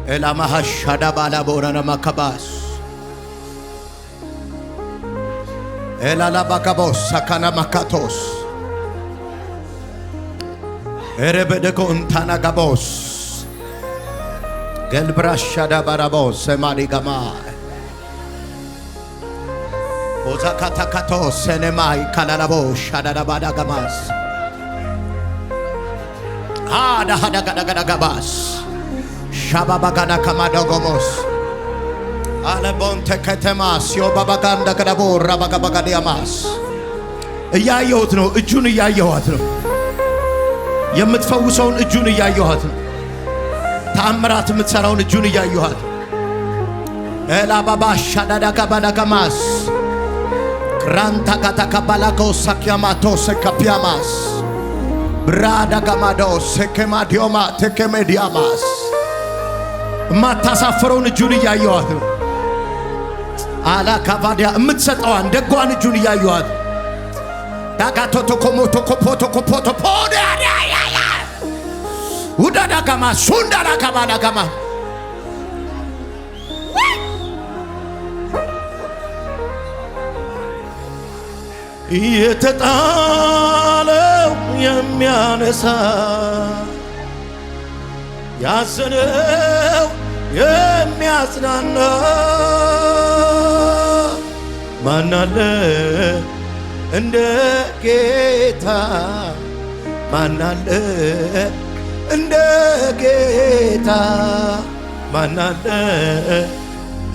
Elamahashada balaborana makabas. Elalabakabos sakana makatos. Erebedekon tanagabos. Gelbrashada barabos semaligama. Ozakatakatos senemai kalalabo shadabadagamas. Hada gabas. Shababagana kamadogomos. Alebonte ketemas yo babaganda kadabo rabagabagadiamas. እያየሁት ነው እጁን እያየኋት ነው የምትፈውሰውን እጁን እያየኋት ነው ታምራት የምትሰራውን እጁን እያየኋት ኤላባባ ሻዳዳጋባዳጋማስ ክራንታ ካታካባላኮ ሳኪያማቶ ሰካፒያማስ ብራዳጋማዶ ሰከማዲዮማ ተከሜዲያማስ ማታሳፈረውን እጁን እያየኋት ነው አላካባዲያ የምትሰጠዋን ደጓን እጁን እያየኋት ዳጋቶቶ ኮሞቶ ኮፖቶ ኮፖቶ ፖዳያ ውዳዳጋማ ሱንዳራጋባዳጋማ የተጣለው የሚያነሳ ያዘነው የሚያጽናና ማናለ እንደ ጌታ ማናለ እንደ ጌታ ማናለ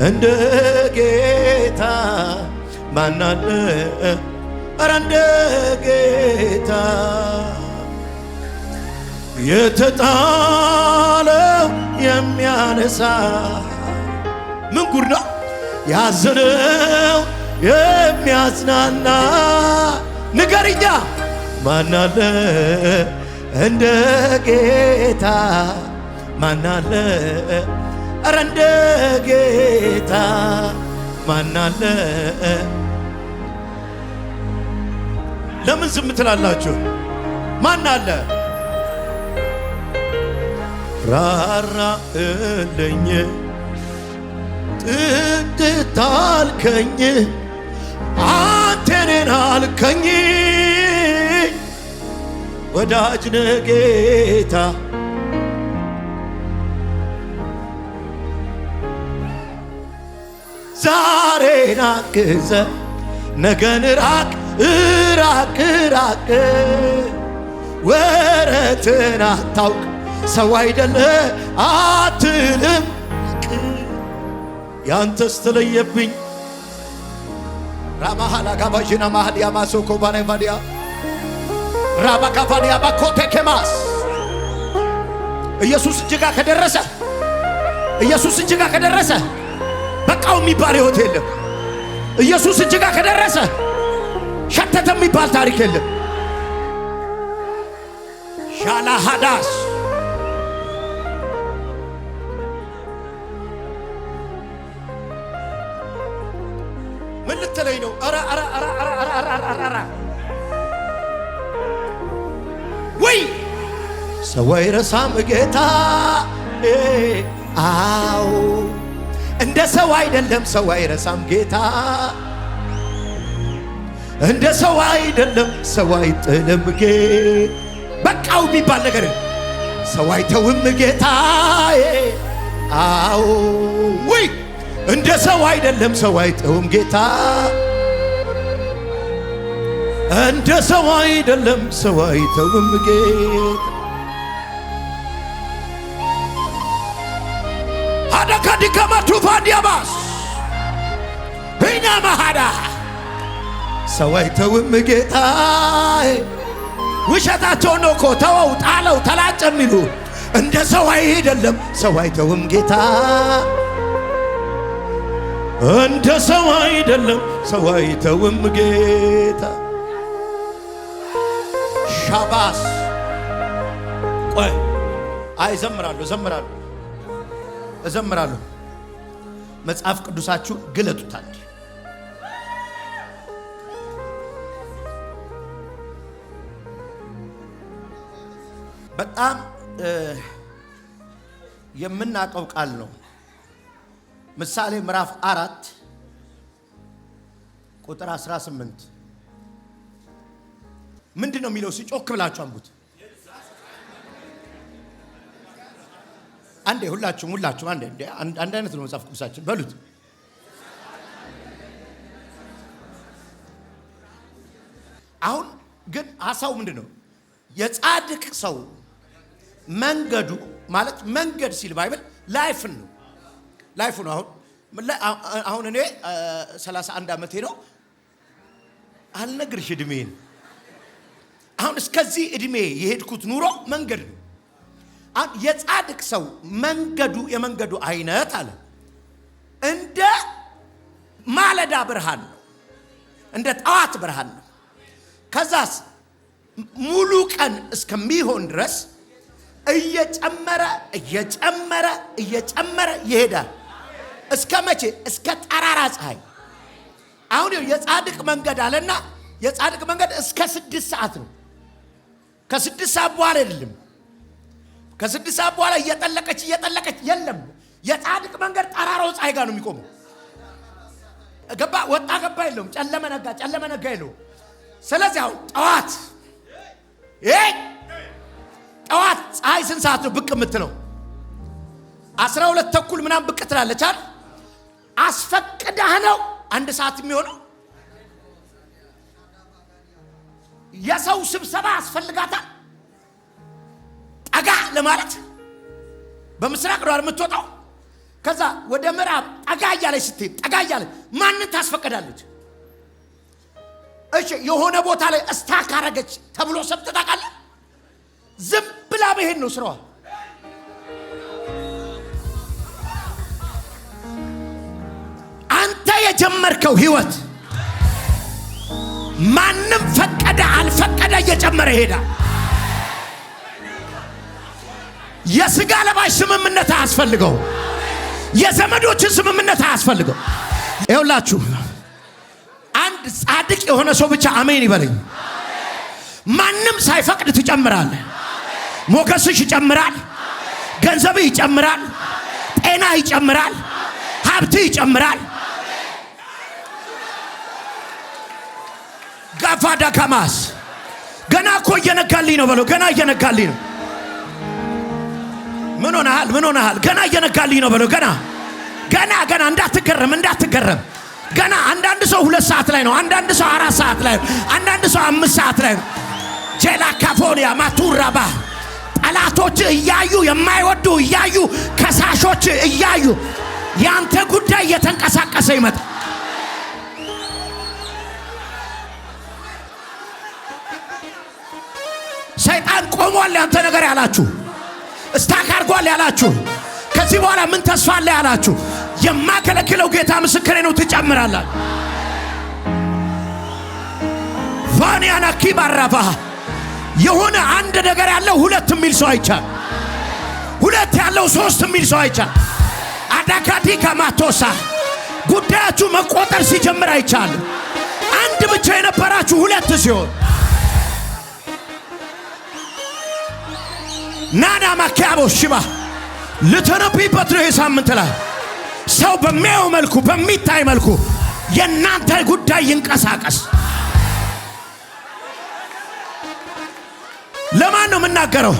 እንደ ጌታ ማናለ ኧረ እንደ ጌታ የተጣለው የሚያነሳ ምን ጉድ ነው ያዘነው የሚያጽናና ንገርኛ ማናለ እንደ ጌታ ማናለ ኧረ እንደ ጌታ ማናለ ለምን ዝም ትላላችሁ ማናለ ራራልኝ ጥጥታልከኝ አንተኔን አልከኝ ወዳጅ ነህ ጌታ ዛሬን አግዘ ነገን ራቅ ራቅ ወረትን አታውቅ ሰው አይደለ አትልም ያንተስ ተለየብኝ ራማሃላ ጋባጂና ማህዲያ ማሶኮ ባኔቫዲያ ራባካፋኒያ ባኮቴ ከማስ ኢየሱስ እጅጋ ከደረሰ ኢየሱስ እጅጋ ከደረሰ በቃው የሚባል ህይወት የለም ኢየሱስ እጅጋ ከደረሰ ሸተተ የሚባል ታሪክ የለም ሻላ ሃዳስ ምን ልትለኝ ነው አራ ወይ ሰው አይረሳም ጌታ አው እንደ ሰው አይደለም ሰው አይረሳም ጌታ እንደ ሰው አይደለም ሰው አይጥልም ጌታ በቃው የሚባል ነገር ሰው አይተውም ጌታ አው ወይ እንደ ሰው አይደለም ሰው አይተውም ጌታ እንደ ሰው አይደለም ሰው አይተውም ጌታ አዳካዲካማቱ ፋዲያባስ እኛ ማሃዳ ሰው አይተውም ጌታ ውሸታቸው ነው እኮ ተወው ጣለው ተላጨ የሚሉ እንደ ሰው አይደለም ሰው አይተውም ጌታ እንደ ሰው አይደለም ሰው አይተውም ጌታ ሻባስ ቆይ እዘምራለሁ መጽሐፍ ቅዱሳችሁ ግለጡታል በጣም የምናቀው ቃል ነው። ምሳሌ ምዕራፍ 4 ቁጥር 18 ምንድነው የሚለው? ሲጮክ ብላችሁ አንቡት። አንዴ ሁላችሁም አንድ አይነት ነው መጽሐፍ ቅዱሳችን በሉት። አሁን ግን ሐሳቡ ምንድነው? የጻድቅ ሰው መንገዱ ማለት መንገድ ሲል ባይብል ላይፍ ነው። አሁን እኔ 31 ዓመቴ ነው። አልነግርሽ እድሜን። አሁን እስከዚህ እድሜ የሄድኩት ኑሮ መንገድ ነው። አሁን የጻድቅ ሰው መንገዱ የመንገዱ አይነት አለ እንደ ማለዳ ብርሃን ነው፣ እንደ ጠዋት ብርሃን ነው። ከዛስ ሙሉ ቀን እስከሚሆን ድረስ እየጨመረ ይሄዳል። እስከ መቼ? እስከ ጠራራ ፀሐይ። አሁን የጻድቅ መንገድ አለና የጻድቅ መንገድ እስከ 6 ሰዓት ነው። ከ6 ሰዓት በኋላ አይደለም። ከ6 ሰዓት በኋላ እየጠለቀች የለም። የጻድቅ መንገድ ጠራራው ፀሐይ ጋር ነው የሚቆመው። ገባ ወጣ ገባ የለውም። ጨለመ ነጋ የለውም። ስለዚህ አሁን ጠዋት ፀሐይ ስንት ሰዓት ነው ብቅ የምትለው? 12 ተኩል ምናምን ብቅ ትላለች አይደል? አስፈቅዳህ ነው 1 ሰዓት የሚሆነው። የሰው ስብሰባ አስፈልጋታል ጠጋ ለማለት። በምስራቅ ነው የምትወጣው። ከዛ ወደ ምዕራብ ጠጋ እያለች ስትሄድ ማንን ታስፈቅዳለች? እሺ የሆነ ቦታ ላይ እስታክ አረገች ተብሎ ሰብት ታውቃለህ? ዝም ብላ መሄድ ነው ስራዋ። አንተ የጀመርከው ህይወት ማንም ፈቀደ አልፈቀደ እየጨመረ ይሄዳል። የሥጋ ለባሽ ስምምነት አያስፈልገው። የዘመዶች ስምምነት አያስፈልገው። ይኸውላችሁ አንድ ጻድቅ የሆነ ሰው ብቻ አሜን ይበለኝ። ማንም ሳይፈቅድ ትጨምራለህ። ሞገስሽ ይጨምራል፣ ገንዘብህ ይጨምራል፣ ጤና ይጨምራል፣ ሀብት ይጨምራል። ጋፋዳ ከማስ ገና እኮ እየነጋልኝ ነው በለው። ገና እየነጋልኝ ነው። ምን ሆነሃል? ገና እየነጋልኝ ነው በለው። ገና እንዳትገረም። ገና አንዳንድ ሰው 2 ሰዓት ላይ ነው፣ አንዳንድ ሰው 4 ሰዓት ላይ ነው፣ አንዳንድ ሰው 5 ሰዓት ላይ ነው። ጄላ ካፎኒያ ማቱራባ ጠላቶች እያዩ የማይወዱ እያዩ ከሳሾች እያዩ ያንተ ጉዳይ እየተንቀሳቀሰ ይመጣል። ሰይጣን ቆሟል ያንተ ነገር ያላችሁ፣ እስታክ አድርጓል ያላችሁ፣ ከዚህ በኋላ ምን ተስፋ አለ ያላችሁ፣ የማከለክለው ጌታ ምስክሬ ነው ትጨምራለህ። ቫኒያና ኪባራባ የሆነ አንድ ነገር ያለው 2 የሚል ሰው አይቻል። 2 ያለው 3 የሚል ሰው አይቻል። አዳካዲ ከማቶሳ ጉዳያችሁ መቆጠር ሲጀምር አይቻል። አንድ ብቻ የነበራችሁ 2 ሲሆን ናና ማካቦ ሽባ ልተነብይበት ነው። የሳምንት ላይ ሰው በሚያየው መልኩ በሚታይ መልኩ የእናንተ ጉዳይ ይንቀሳቀስ። ለማን ነው የምናገረው?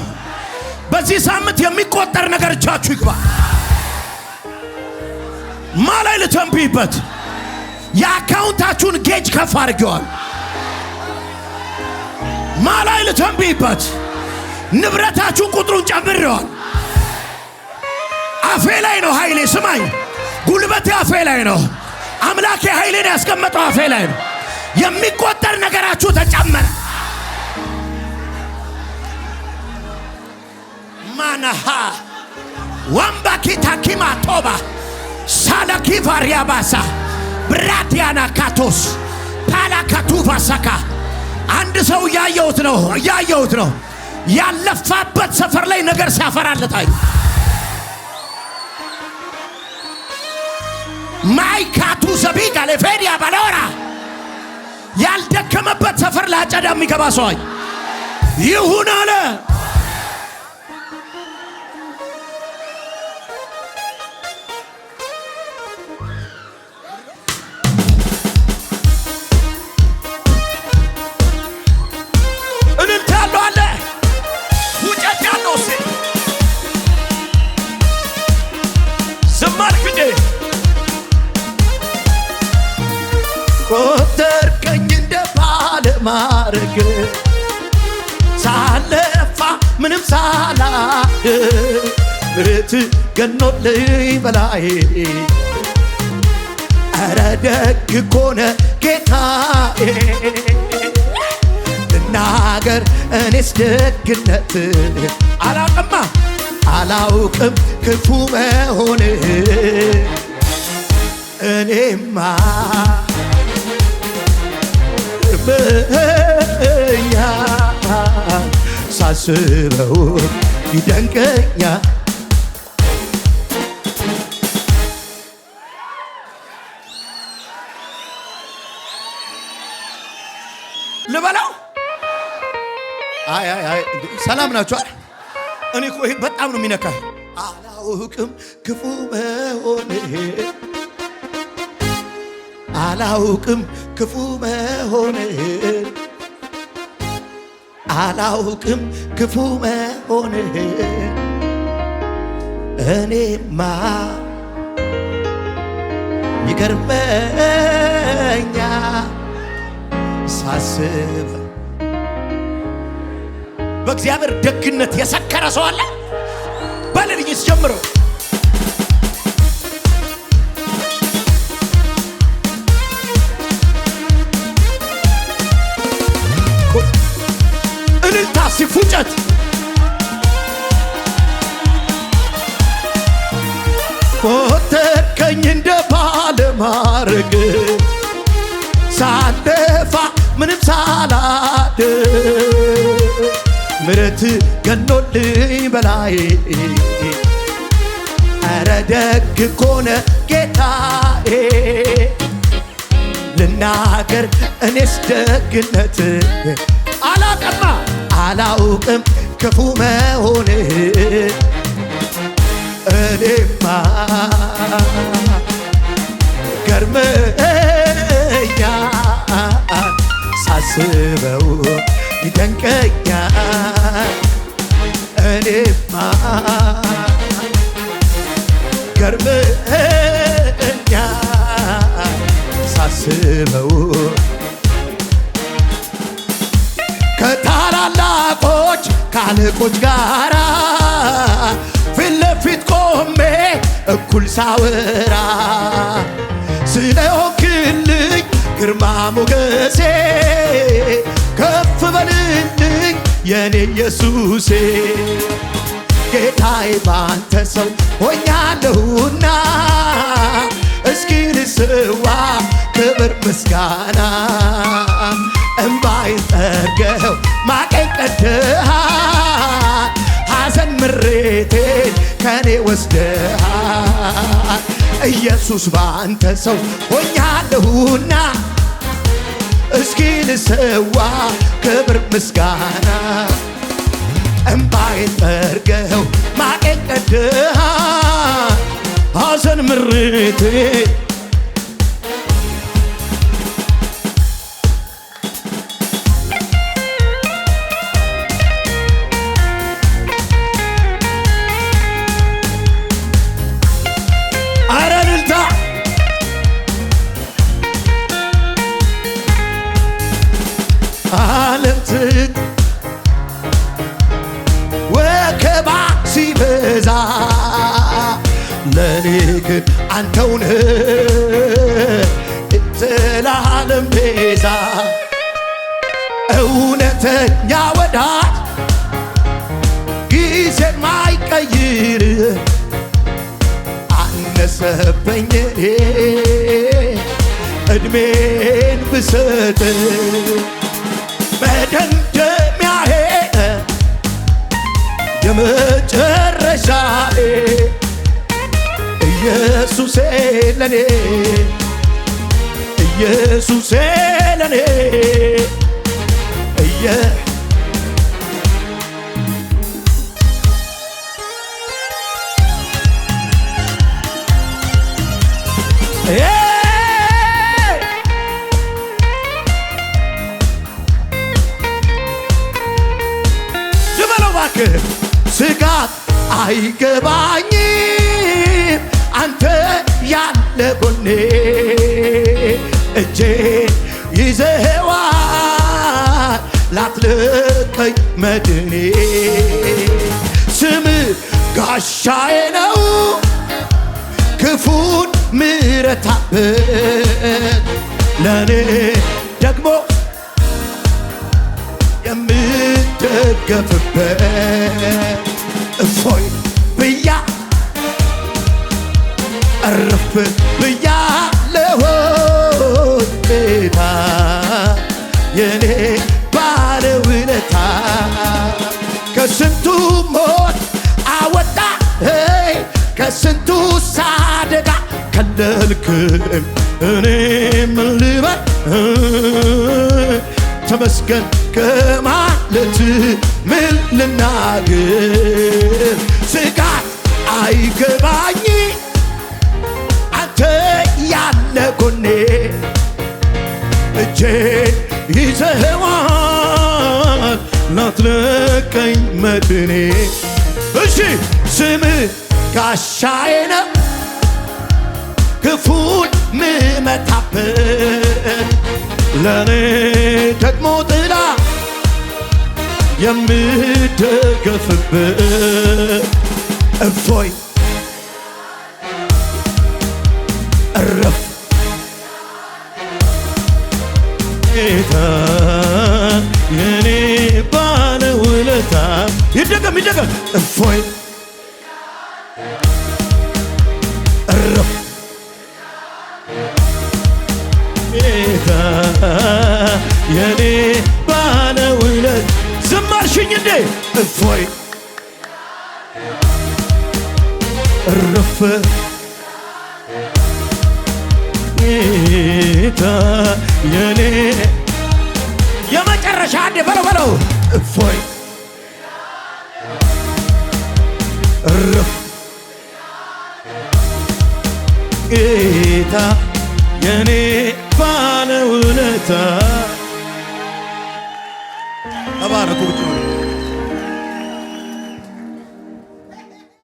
በዚህ ሳምንት የሚቆጠር ነገር እጃችሁ ይግባ። ማላይ ልተንብይበት። የአካውንታችሁን ጌጅ ከፍ አድርጌዋል። ማላይ ልተንብይበት። ንብረታችሁን ቁጥሩን ጨምሬዋል። አፌ ላይ ነው ኃይሌ። ስማኝ፣ ጉልበቴ አፌ ላይ ነው። አምላኬ ኃይሌን ያስቀመጠው አፌ ላይ ነው። የሚቆጠር ነገራችሁ ተጨመረ። ማናሃ ወምባኪታ ኪማ ቶባ ሳላኪቫ ሪያባሳ ብራዲያና ካቶስ ፓላካቱቫ ሰካ አንድ ሰው እያየሁት ነው ያለፋበት ሰፈር ላይ ነገር ሲያፈራለታል። ማይካቱ ዘቢጋ ለፌዲያ ባለወራ ያልደከመበት ሰፈር ላጨዳ የሚገባ ሰው ይሁን አለ። ዝማልክ እንዴ ቆጠርከኝ እንደ ባለማረግ ሳለፋ ምንም ሳላድ ምሕረት ገኖልኝ በላይ ኧረ ደግ ኮነ ጌታዬ ልናገር እኔስ ደግነት አላውቅም ክፉ መሆን እኔማ እርምኛ ሳስበው ይደንቀኛል ልበላው አይ ሰላም ናችሁ እኔ እኮ ይሄ በጣም ነው የሚነካኝ አላውቅም ክፉ መሆን አላውቅም ክፉ መሆን አላውቅም ክፉ መሆን እኔማ ይገርመኛል ሳስብ በእግዚአብሔር ደግነት የሰከረ ሰው አለ በልልኝስ ጀምሮ እልልታ ሲፉጨት ቆጠርከኝ እንደ ባለማረግ ሳለፋ ምንም ሳላድ ምሕረት ገኖልኝ በላይ ኧረ ደግ ኮነ ጌታዬ ልናገር እኔስ ደግነት አላውቅም ክፉ መሆን እኔማ ገርመኛል ሳስበው ይደንቀኛል እኔማ ገርመኛል ሳስበው ከታላላቆች ከአለቆች ጋራ ፊት ለፊት ቆሜ እኩል ሳወራ ስለሆንክልኝ ግርማ ሞገሴ ከፍ በልልኝ የኔ ኢየሱሴ ጌታዬ ባንተ ሰው ሆኛለሁና እስኪ ልስዋ ክብር ምስጋና እምባዬን ጠርገው ማቄን ቀድደሃል ሐዘን ምሬቴን ከኔ ወስደሃል ኢየሱስ ባንተ ሰው ሆኛለሁና እስኪ ልስዋ ክብር ምስጋና እምባዬን ጠርገው ማቄን ቀድደሃል ሐዘን ምሬቴን ዓለም ወከባ ሲበዛ ለኔ ግን አንተውነ ዘላለም ቤዛ እውነተኛ ወዳጅ ጊዜ ማይቀይር አነሰበኝ እድሜን ብሰጥ መደምደሚያዬ የመጨረሻዬ ኢየሱሴ ለኔ ኢየሱሴ ለኔ ስጋት አይገባኝም አንተ ጎኔ እጄን ይዘኸዋል ላትለቀኝ መድኔ ስም ጋሻዬ ነው ክፉን ምረታበት ለኔ ደግሞ የምደገፍበት እፎይ ብያ እረፍ ብያለሁ ጌታ የኔ ባለውለታ ከስንቱ ሞት አወጣኸኝ ከስንቱ ሳደጋ ከለልክኝ እኔ ምን ልበል ተመስገን ከማለት ምን ልናገር ስጋት አይገባኝ አንተ ያለ ጎኔ እጄን ይዘኸዋል ላትለቀኝ መድኔ እሺ ስምህ ጋሻዬ ነው ክፉን ምመታበት ለኔ ደግሞ ጥላ የምደገፍበት እፎይ እረፍ ጌታ የኔ ባለውለታ ይደገም እፎይ እረፍ ጌታ የኔ ባለውለታ ዘማርሽኝ እንዴ እፎይ እረፍ ጌታ የኔ የመጨረሻ አንዴ በለው እፎይ እረፍ ጌታ የኔ ባለውለታ ተባረኩ።